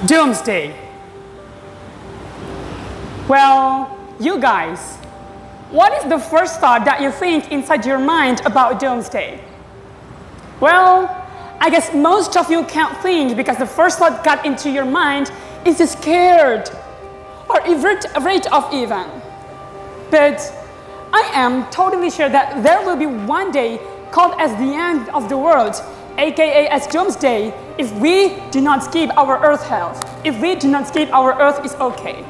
Doomsday. Well, you guys, what is the first thought that you think inside your mind about Doomsday? Well, I guess most of you can't think because the first thought got into your mind is scared or afraid of even. But I am totally sure that there will be one day called as the end of the world, aka as Doomsday, if we do not skip our Earth health, if we do not skip our Earth is okay.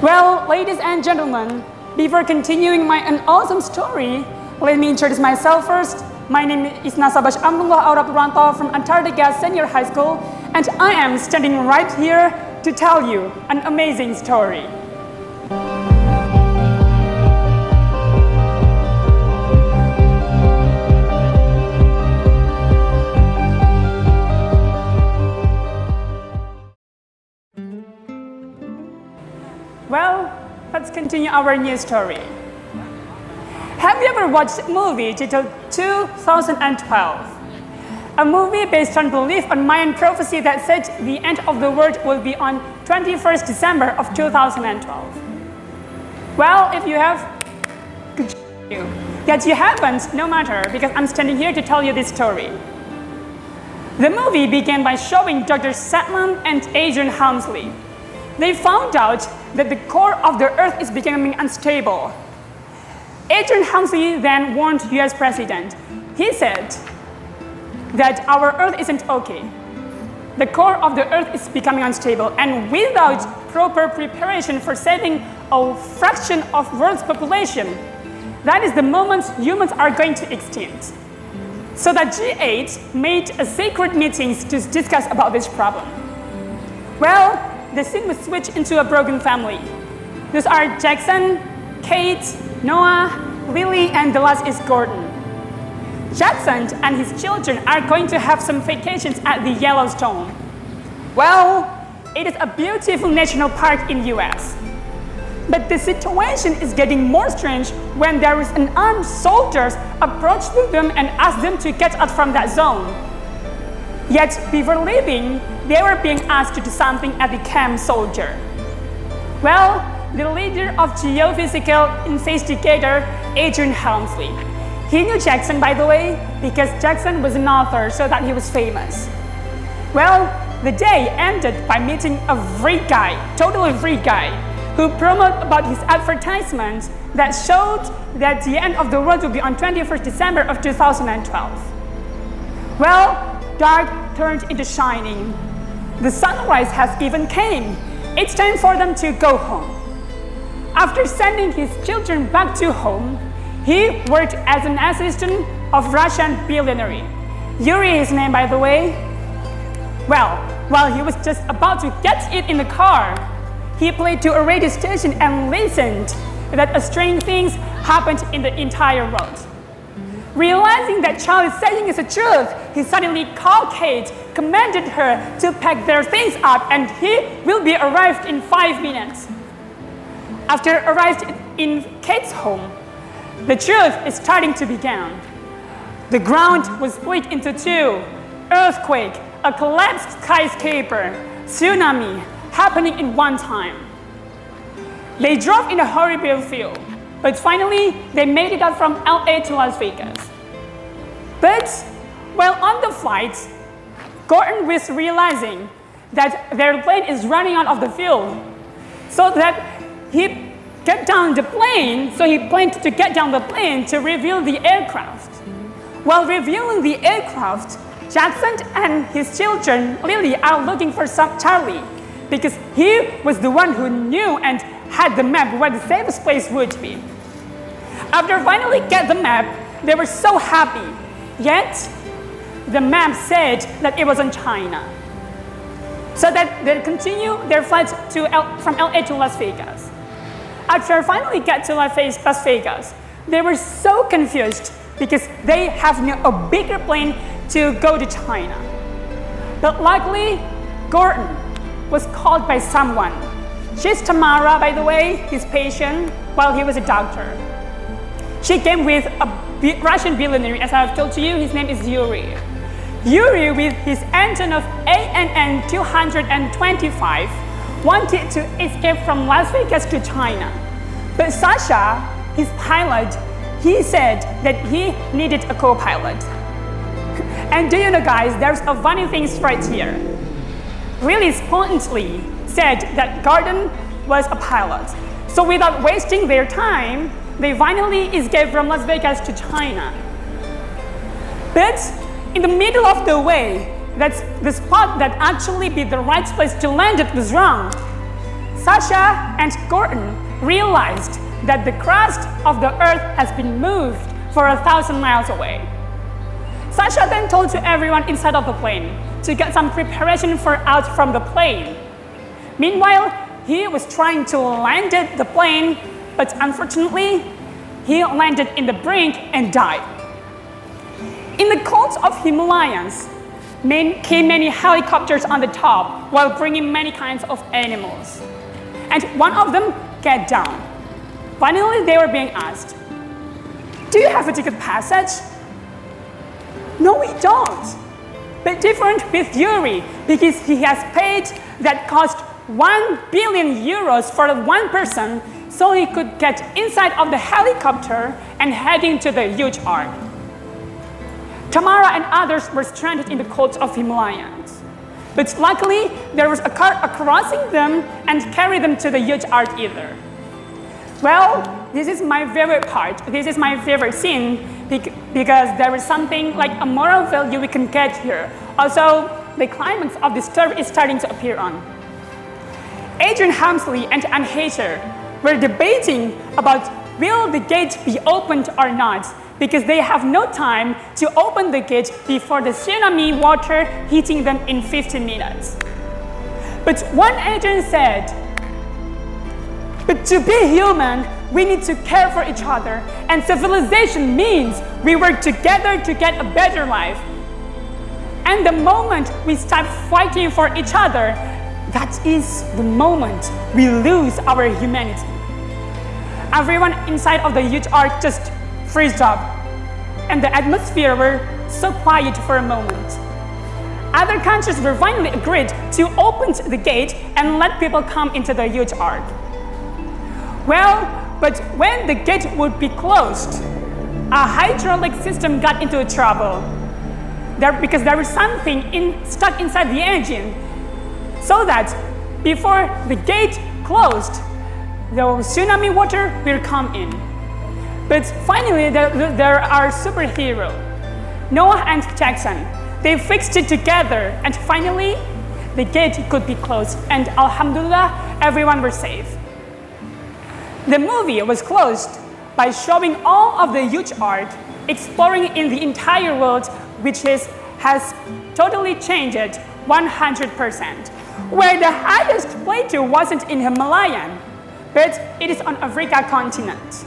Well, ladies and gentlemen, before continuing my awesome story, let me introduce myself first. My name is Nashabasy Amrullah out of Purwanto from Antartika Senior High School, and I am standing right here to tell you an amazing story. Well, let's continue our new story. Have you ever watched a movie titled 2012? A movie based on belief on Mayan prophecy that said the end of the world will be on 21st December of 2012. Well, if you have, good you. Yet you haven't, no matter, because I'm standing here to tell you this story. The movie began by showing Dr. Satman and Adrian Helmsley. They found out that the core of the Earth is becoming unstable. Adrian Helmsley then warned US President. He said that our Earth isn't okay. The core of the Earth is becoming unstable, and without proper preparation for saving a fraction of world's population, that is the moment humans are going to extinct. So that G8 made a secret meetings to discuss about this problem. Well, the scene was switched into a broken family. Those are Jackson, Kate, Noah, Lily, and the last is Gordon. Jackson and his children are going to have some vacations at the Yellowstone. Well, it is a beautiful national park in US. But the situation is getting more strange when there is an armed soldier approach them and ask them to get out from that zone. Yet, before leaving, they were being asked to do something at the camp soldier. Well, the leader of Geophysical Investigator, Adrian Helmsley. He knew Jackson, by the way, because Jackson was an author, so that he was famous. Well, the day ended by meeting a freak guy, totally freak guy, who promoted about his advertisement that showed that the end of the world would be on 21st December of 2012. Well, dark turned into shining. The sunrise has even came. It's time for them to go home. After sending his children back to home, he worked as an assistant of Russian billionaire. Yuri is his name, by the way. Well, while he was just about to get it in the car, he played to a radio station and listened that strange things happened in the entire world. Realizing that child is saying is the truth, he suddenly called Kate, commanded her to pack their things up, and he will be arrived in 5 minutes. After arrived in Kate's home, the truth is starting to begin. The ground was split into two: earthquake, a collapsed skyscraper, tsunami, happening in one time. They drove in a horrible field, but finally they made it out from LA to Las Vegas. But while on the flight, Gordon was realizing that their plane is running out of the fuel, so that he got down the plane, so he planned to get down the plane to reveal the aircraft. While reviewing the aircraft, Jackson and his children, Lily, are looking for Charlie, because he was the one who knew and had the map where the safest place would be. After finally get the map, they were so happy. Yet, the map said that it was in China. So that they continue their flight from LA to Las Vegas. After finally get to Las Vegas, they were so confused because they have a bigger plane to go to China. But luckily, Gordon was called by someone. She's Tamara, by the way, his patient, while he was a doctor. She came with a Russian billionaire, as I've told you, his name is Yuri. Yuri, with his engine of ANN 225, wanted to escape from Las Vegas to China. But Sasha, his pilot, he said that he needed a co-pilot. And do you know, guys, there's a funny thing right here. Really spontaneously said that Gordon was a pilot. So without wasting their time, they finally escaped from Las Vegas to China. But in the middle of the way, that's the spot that actually be the right place to land it was wrong. Sasha and Gordon realized that the crust of the earth has been moved for 1,000 miles away. Sasha then told to everyone inside of the plane to get some preparation for out from the plane. Meanwhile, he was trying to land the plane, but unfortunately, he landed in the brink and died. In the cold of Himalayans, came many helicopters on the top while bringing many kinds of animals. And one of them got down. Finally, they were being asked, "Do you have a ticket passage?" "No, we don't." But different with Yuri, because he has paid that cost 1 billion euros for one person, so he could get inside of the helicopter and heading to the huge ark. Tamara and others were stranded in the cold of Himalayas. But luckily, there was a car crossing them and carried them to the huge ark either. Well, this is my favorite part. This is my favorite scene because there is something like a moral value we can get here. Also, the climax of the story is starting to appear on. Adrian Hamsley and Anne Hater were debating about will the gate be opened or not, because they have no time to open the gate before the tsunami water hitting them in 15 minutes. But one agent said, "But to be human, we need to care for each other, and civilization means we work together to get a better life. And the moment we start fighting for each other, that is the moment we lose our humanity." Everyone inside of the huge ark just freezed up, and the atmosphere were so quiet for a moment. Other countries were finally agreed to open the gate and let people come into the huge ark. Well, but when the gate would be closed, a hydraulic system got into trouble because there was something stuck inside the engine, so that before the gate closed, the tsunami water will come in. But finally, there are superheroes, Noah and Jackson. They fixed it together, and finally, the gate could be closed, and alhamdulillah, everyone was safe. The movie was closed by showing all of the huge art, exploring in the entire world, which has totally changed 100%. Where the highest plateau wasn't in Himalayan, but it is on Africa continent.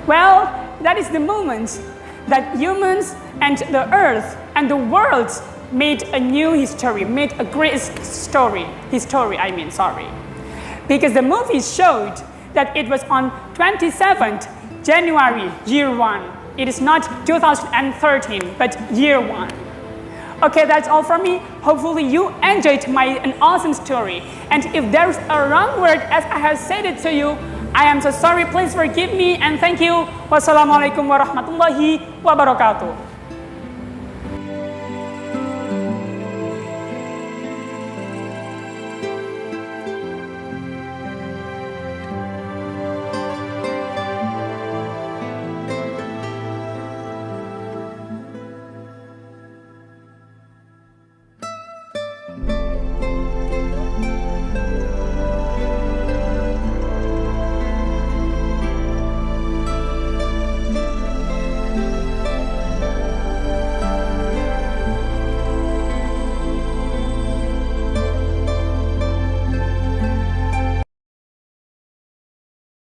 Well, that is the moment that humans and the earth and the world made a new history, made a great story. Because the movie showed that it was on 27th January, year 1. It is not 2013, but year 1. Okay, that's all from me. Hopefully you enjoyed an awesome story. And if there's a wrong word as I have said it to you, I am so sorry. Please forgive me and thank you. Wassalamualaikum warahmatullahi wabarakatuh.